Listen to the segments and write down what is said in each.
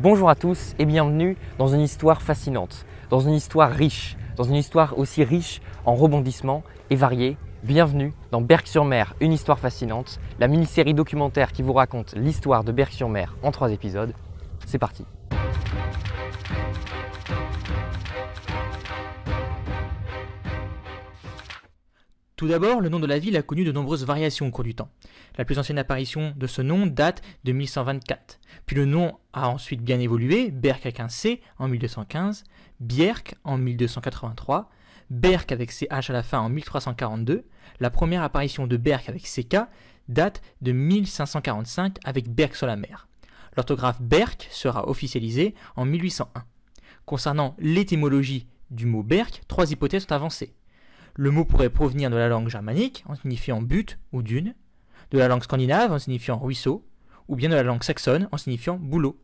Bonjour à tous et bienvenue dans une histoire fascinante, dans une histoire riche, dans une histoire aussi riche en rebondissements et variée. Bienvenue dans Berck-sur-Mer, une histoire fascinante, la mini-série documentaire qui vous raconte l'histoire de Berck-sur-Mer en 3 épisodes. C'est parti. Tout d'abord, le nom de la ville a connu de nombreuses variations au cours du temps. La plus ancienne apparition de ce nom date de 1124. Puis le nom a ensuite bien évolué, Berck avec un C en 1215, Bierck en 1283, Berck avec CH à la fin en 1342. La première apparition de Berck avec CK date de 1545 avec Berck-sur-la-Mer. L'orthographe Berck sera officialisée en 1801. Concernant l'étymologie du mot Berck, 3 hypothèses sont avancées. Le mot pourrait provenir de la langue germanique, en signifiant butte ou dune, de la langue scandinave, en signifiant ruisseau, ou bien de la langue saxonne, en signifiant boulot.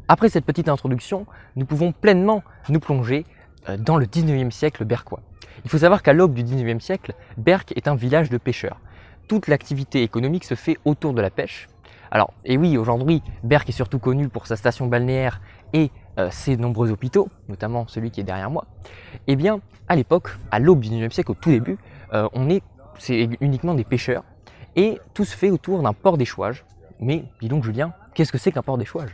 Après cette petite introduction, nous pouvons pleinement nous plonger dans le 19e siècle berquois. Il faut savoir qu'à l'aube du 19e siècle, Berck est un village de pêcheurs. Toute l'activité économique se fait autour de la pêche. Alors, et oui, aujourd'hui, Berck est surtout connu pour sa station balnéaire et ses nombreux hôpitaux, notamment celui qui est derrière moi. Eh bien, à l'époque, à l'aube du 19e siècle, au tout début, c'est uniquement des pêcheurs et tout se fait autour d'un port d'échouage. Mais dis donc Julien, qu'est-ce que c'est qu'un port d'échouage ?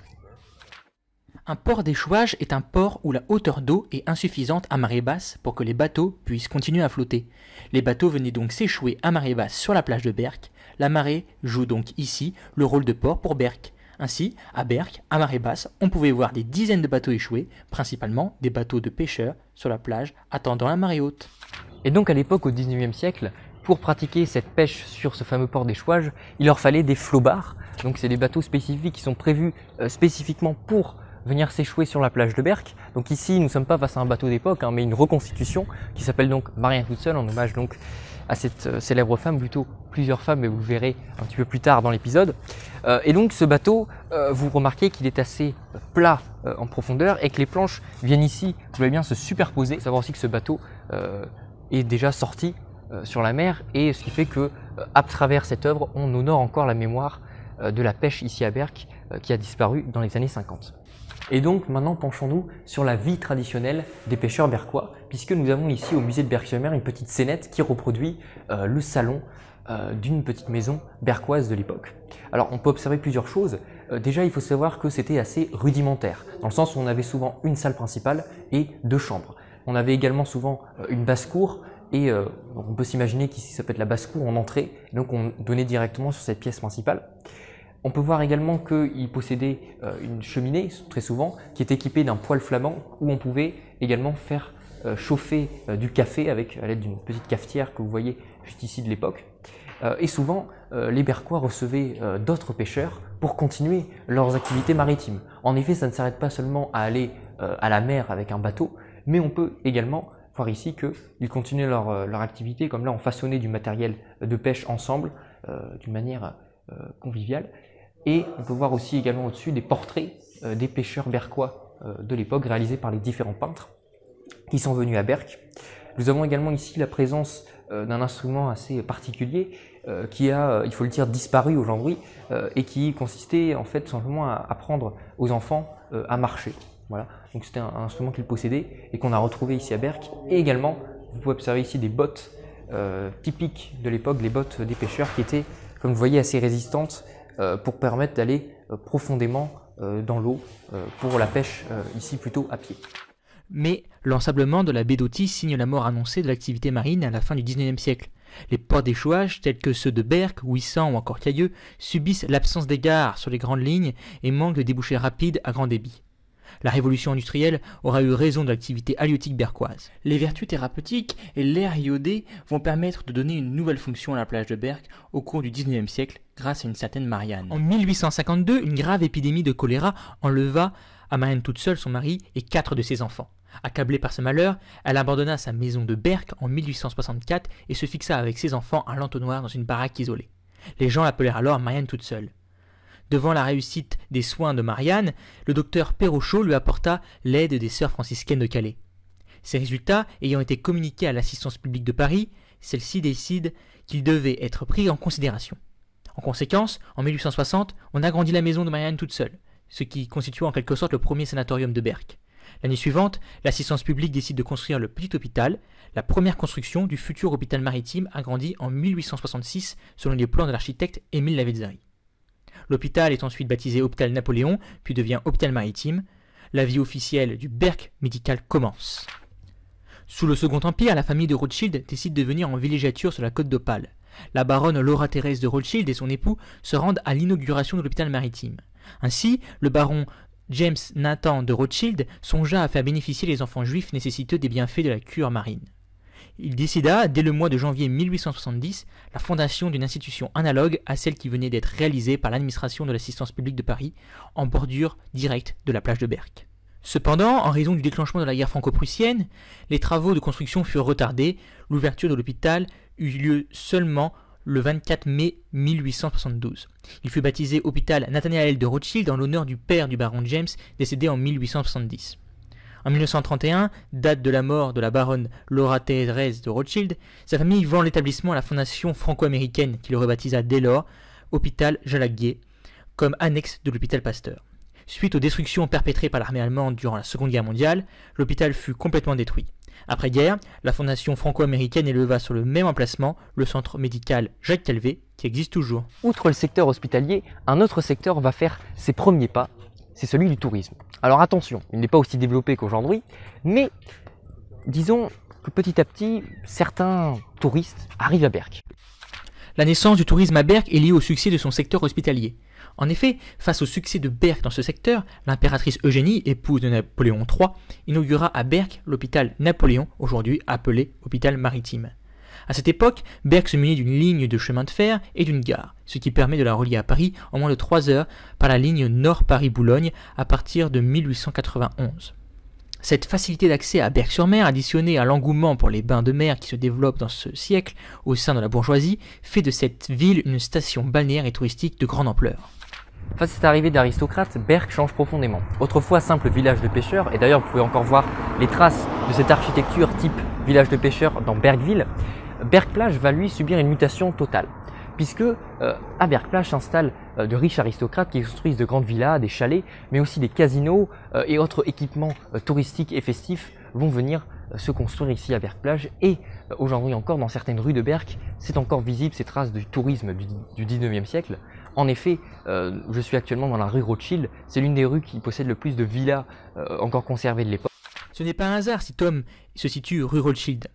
Un port d'échouage est un port où la hauteur d'eau est insuffisante à marée basse pour que les bateaux puissent continuer à flotter. Les bateaux venaient donc s'échouer à marée basse sur la plage de Berck. La marée joue donc ici le rôle de port pour Berck. Ainsi, à Berck, à marée basse, on pouvait voir des dizaines de bateaux échoués, principalement des bateaux de pêcheurs sur la plage attendant la marée haute. Et donc à l'époque, au 19e siècle, pour pratiquer cette pêche sur ce fameux port d'échouage, il leur fallait des flobards. Donc c'est des bateaux spécifiques qui sont prévus spécifiquement pour venir s'échouer sur la plage de Berck. Donc ici, nous ne sommes pas face à un bateau d'époque, mais une reconstitution qui s'appelle donc Marie-Anne toute seule, en hommage donc à cette célèbre femme, plutôt plusieurs femmes, mais vous le verrez un petit peu plus tard dans l'épisode. Et donc ce bateau, vous remarquez qu'il est assez plat en profondeur et que les planches viennent ici, vous voyez bien, se superposer. Il faut savoir aussi que ce bateau est déjà sorti sur la mer, et ce qui fait que à travers cette œuvre, on honore encore la mémoire de la pêche ici à Berck qui a disparu dans les années 50. Et donc maintenant penchons-nous sur la vie traditionnelle des pêcheurs berquois, puisque nous avons ici au musée de Berck-sur-Mer une petite scénette qui reproduit le salon d'une petite maison berquoise de l'époque. Alors on peut observer plusieurs choses. Déjà il faut savoir que c'était assez rudimentaire, dans le sens où on avait souvent une salle principale et 2 chambres. On avait également souvent une basse-cour, et on peut s'imaginer qu'ici ça peut être la basse-cour en entrée, donc on donnait directement sur cette pièce principale. On peut voir également qu'il possédait une cheminée, très souvent, qui est équipée d'un poêle flamand où on pouvait également faire chauffer du café avec à l'aide d'une petite cafetière que vous voyez juste ici de l'époque. Et souvent, les Berquois recevaient d'autres pêcheurs pour continuer leurs activités maritimes. En effet, ça ne s'arrête pas seulement à aller à la mer avec un bateau, mais on peut également voir ici qu'ils continuaient leur activité, comme là on façonnait du matériel de pêche ensemble, d'une manière conviviale. Et on peut voir aussi également au-dessus des portraits des pêcheurs berquois de l'époque réalisés par les différents peintres qui sont venus à Berck. Nous avons également ici la présence d'un instrument assez particulier qui a, il faut le dire, disparu aujourd'hui et qui consistait en fait simplement à apprendre aux enfants à marcher. Voilà. Donc c'était un instrument qu'ils possédaient et qu'on a retrouvé ici à Berck. Et également, vous pouvez observer ici des bottes typiques de l'époque, les bottes des pêcheurs qui étaient, comme vous voyez, assez résistantes pour permettre d'aller profondément dans l'eau pour la pêche ici plutôt à pied. Mais l'ensablement de la baie d'Authie signe la mort annoncée de l'activité marine à la fin du XIXe siècle. Les ports d'échouage, tels que ceux de Berck, Ouessant ou encore Cailleux, subissent l'absence des gares sur les grandes lignes et manquent de débouchés rapides à grand débit. La révolution industrielle aura eu raison de l'activité halieutique berquoise. Les vertus thérapeutiques et l'air iodé vont permettre de donner une nouvelle fonction à la plage de Berck au cours du XIXe siècle grâce à une certaine Marianne. En 1852, une grave épidémie de choléra enleva à Marianne toute seule son mari et 4 de ses enfants. Accablée par ce malheur, elle abandonna sa maison de Berck en 1864 et se fixa avec ses enfants à l'entonnoir dans une baraque isolée. Les gens l'appelèrent alors Marianne toute seule. Devant la réussite des soins de Marianne, le docteur Perrochot lui apporta l'aide des sœurs franciscaines de Calais. Ces résultats ayant été communiqués à l'assistance publique de Paris, celle-ci décide qu'ils devaient être pris en considération. En conséquence, en 1860, on agrandit la maison de Marianne toute seule. ce qui constitue en quelque sorte le premier sanatorium de Berck. L'année suivante, l'assistance publique décide de construire le petit hôpital, la première construction du futur hôpital maritime agrandi en 1866 selon les plans de l'architecte Émile Lavezzari. L'hôpital est ensuite baptisé Hôpital Napoléon, puis devient Hôpital Maritime. La vie officielle du Berck Medical commence. Sous le Second Empire, la famille de Rothschild décide de venir en villégiature sur la côte d'Opale. La baronne Laura-Thérèse de Rothschild et son époux se rendent à l'inauguration de l'hôpital maritime. Ainsi, le baron James Nathan de Rothschild songea à faire bénéficier les enfants juifs nécessiteux des bienfaits de la cure marine. Il décida, dès le mois de janvier 1870, la fondation d'une institution analogue à celle qui venait d'être réalisée par l'administration de l'assistance publique de Paris, en bordure directe de la plage de Berck. Cependant, en raison du déclenchement de la guerre franco-prussienne, les travaux de construction furent retardés. L'ouverture de l'hôpital eut lieu seulement le 24 mai 1872. Il fut baptisé hôpital Nathanael de Rothschild en l'honneur du père du baron James, décédé en 1870. En 1931, date de la mort de la baronne Laura-Thérèse de Rothschild, sa famille vend l'établissement à la fondation franco-américaine qui le rebaptisa dès lors Hôpital Jalaguier, comme annexe de l'hôpital Pasteur. Suite aux destructions perpétrées par l'armée allemande durant la Seconde Guerre mondiale, l'hôpital fut complètement détruit. Après-guerre, la fondation franco-américaine éleva sur le même emplacement le centre médical Jacques Calvé, qui existe toujours. Outre le secteur hospitalier, un autre secteur va faire ses premiers pas, c'est celui du tourisme. Alors attention, il n'est pas aussi développé qu'aujourd'hui, mais disons que petit à petit, certains touristes arrivent à Berck. La naissance du tourisme à Berck est liée au succès de son secteur hospitalier. En effet, face au succès de Berck dans ce secteur, l'impératrice Eugénie, épouse de Napoléon III, inaugura à Berck l'hôpital Napoléon, aujourd'hui appelé hôpital maritime. À cette époque, Berck se munit d'une ligne de chemin de fer et d'une gare, ce qui permet de la relier à Paris en moins de 3 heures par la ligne Nord-Paris-Boulogne à partir de 1891. Cette facilité d'accès à Berck-sur-Mer, additionnée à l'engouement pour les bains de mer qui se développent dans ce siècle au sein de la bourgeoisie, fait de cette ville une station balnéaire et touristique de grande ampleur. Face à cette arrivée d'aristocrates, Berck change profondément. Autrefois simple village de pêcheurs, et d'ailleurs vous pouvez encore voir les traces de cette architecture type village de pêcheurs dans Berckville, Berck-Plage va lui subir une mutation totale. Puisque à Berck-Plage s'installent de riches aristocrates qui construisent de grandes villas, des chalets, mais aussi des casinos et autres équipements touristiques et festifs vont venir se construire ici à Berck-Plage. Et aujourd'hui encore, dans certaines rues de Berck, c'est encore visible ces traces du tourisme du 19e siècle. En effet, je suis actuellement dans la rue Rothschild, c'est l'une des rues qui possède le plus de villas encore conservées de l'époque. Ce n'est pas un hasard si Tom se situe rue Rothschild,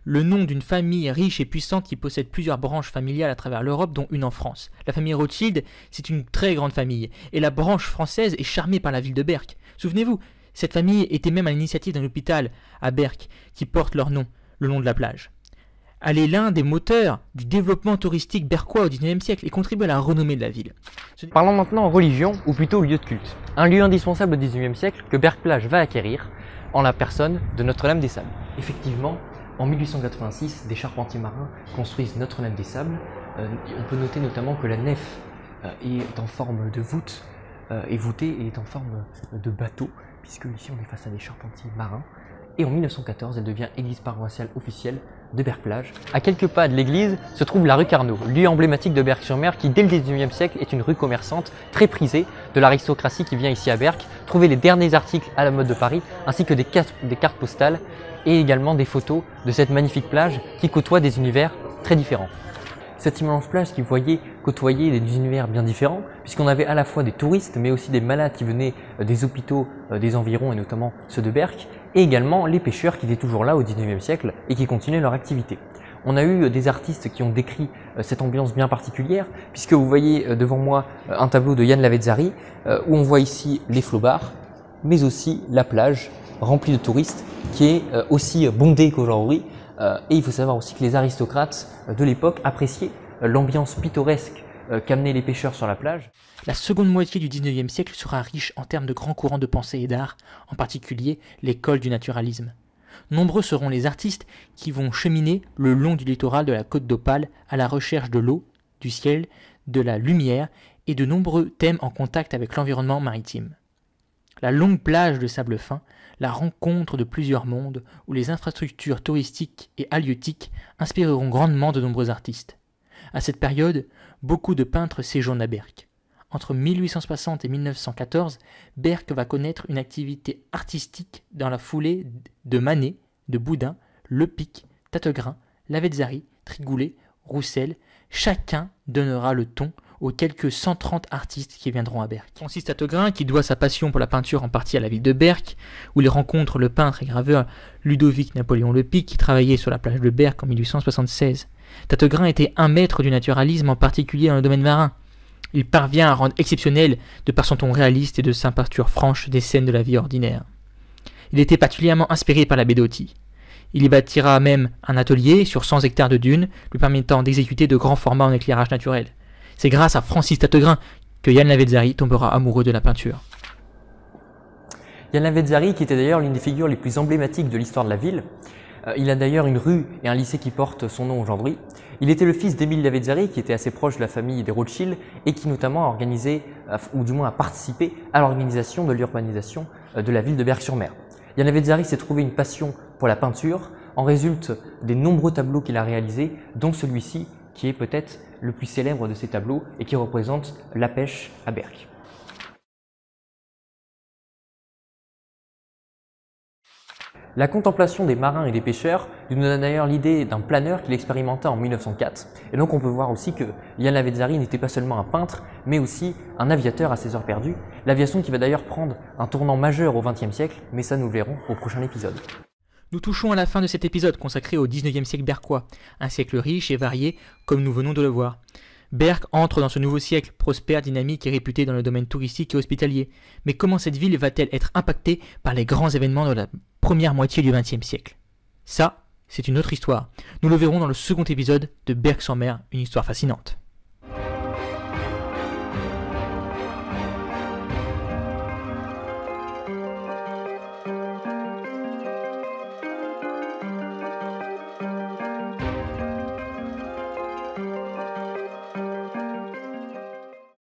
le nom d'une famille riche et puissante qui possède plusieurs branches familiales à travers l'Europe, dont une en France. La famille Rothschild, c'est une très grande famille, et la branche française est charmée par la ville de Berck. Souvenez-vous, cette famille était même à l'initiative d'un hôpital à Berck qui porte leur nom, le long de la plage. Elle est l'un des moteurs du développement touristique berquois au XIXe siècle et contribue à la renommée de la ville. Parlons maintenant religion, ou plutôt lieu de culte. Un lieu indispensable au XIXe siècle que Berck-Plage va acquérir en la personne de Notre-Dame-des-Sables. Effectivement, en 1886, des charpentiers marins construisent Notre-Dame-des-Sables. On peut noter notamment que la nef est en forme de voûte, est voûtée et est en forme de bateau, puisque ici on est face à des charpentiers marins. Et en 1914, elle devient église paroissiale officielle de Berck-Plage. À quelques pas de l'église se trouve la rue Carnot, lieu emblématique de Berck-sur-Mer qui, dès le 19e siècle, est une rue commerçante très prisée de l'aristocratie qui vient ici à Berck trouver les derniers articles à la mode de Paris, ainsi que des cartes postales et également des photos de cette magnifique plage qui côtoie des univers très différents. Cette immense plage qui voyait côtoyer des univers bien différents, puisqu'on avait à la fois des touristes, mais aussi des malades qui venaient des hôpitaux des environs, et notamment ceux de Berck, et également les pêcheurs qui étaient toujours là au 19e siècle et qui continuaient leur activité. On a eu des artistes qui ont décrit cette ambiance bien particulière, puisque vous voyez devant moi un tableau de Yann Lavezzari, où on voit ici les flobards, mais aussi la plage remplie de touristes, qui est aussi bondée qu'aujourd'hui. Et il faut savoir aussi que les aristocrates de l'époque appréciaient l'ambiance pittoresque qu'amenaient les pêcheurs sur la plage. La seconde moitié du XIXe siècle sera riche en termes de grands courants de pensée et d'art, en particulier l'école du naturalisme. Nombreux seront les artistes qui vont cheminer le long du littoral de la côte d'Opale à la recherche de l'eau, du ciel, de la lumière et de nombreux thèmes en contact avec l'environnement maritime. La longue plage de sable fin, la rencontre de plusieurs mondes où les infrastructures touristiques et halieutiques inspireront grandement de nombreux artistes. À cette période, beaucoup de peintres séjournent à Berck. entre 1860 et 1914, Berck va connaître une activité artistique dans la foulée de Manet, de Boudin, Lepic, Tattegrin, Lavezzari, Trigoulet, Roussel. Chacun donnera le ton aux quelques 130 artistes qui viendront à Berck. Francis Tattegrin, qui doit sa passion pour la peinture en partie à la ville de Berck, où il rencontre le peintre et graveur Ludovic Napoléon Lepic, qui travaillait sur la plage de Berck en 1876. Tattegrin était un maître du naturalisme, en particulier dans le domaine marin. Il parvient à rendre exceptionnel, de par son ton réaliste et de sa peinture franche, des scènes de la vie ordinaire. Il était particulièrement inspiré par la baie d'Authie. Il y bâtira même un atelier sur 100 hectares de dunes, lui permettant d'exécuter de grands formats en éclairage naturel. C'est grâce à Francis Tattegrin que Yann Lavezzari tombera amoureux de la peinture. Yann Lavezzari, qui était d'ailleurs l'une des figures les plus emblématiques de l'histoire de la ville. Il a d'ailleurs une rue et un lycée qui portent son nom aujourd'hui. Il était le fils d'Émile Lavezzari, qui était assez proche de la famille des Rothschild et qui notamment a organisé, ou du moins a participé à l'organisation de l'urbanisation de la ville de Berck-sur-Mer. Yann Lavezzari s'est trouvé une passion pour la peinture, en résulte des nombreux tableaux qu'il a réalisés, dont celui-ci qui est peut-être le plus célèbre de ces tableaux et qui représente la pêche à Berck. La contemplation des marins et des pêcheurs nous donne d'ailleurs l'idée d'un planeur qu'il expérimenta en 1904. Et donc on peut voir aussi que Yann Lavezzari n'était pas seulement un peintre, mais aussi un aviateur à ses heures perdues. L'aviation qui va d'ailleurs prendre un tournant majeur au XXe siècle, mais ça nous le verrons au prochain épisode. Nous touchons à la fin de cet épisode consacré au XIXe siècle berquois, un siècle riche et varié comme nous venons de le voir. Berck entre dans ce nouveau siècle, prospère, dynamique et réputé dans le domaine touristique et hospitalier. Mais comment cette ville va-t-elle être impactée par les grands événements de la première moitié du XXe siècle? Ça, c'est une autre histoire. Nous le verrons dans le second épisode de Berck-sur-Mer, une histoire fascinante.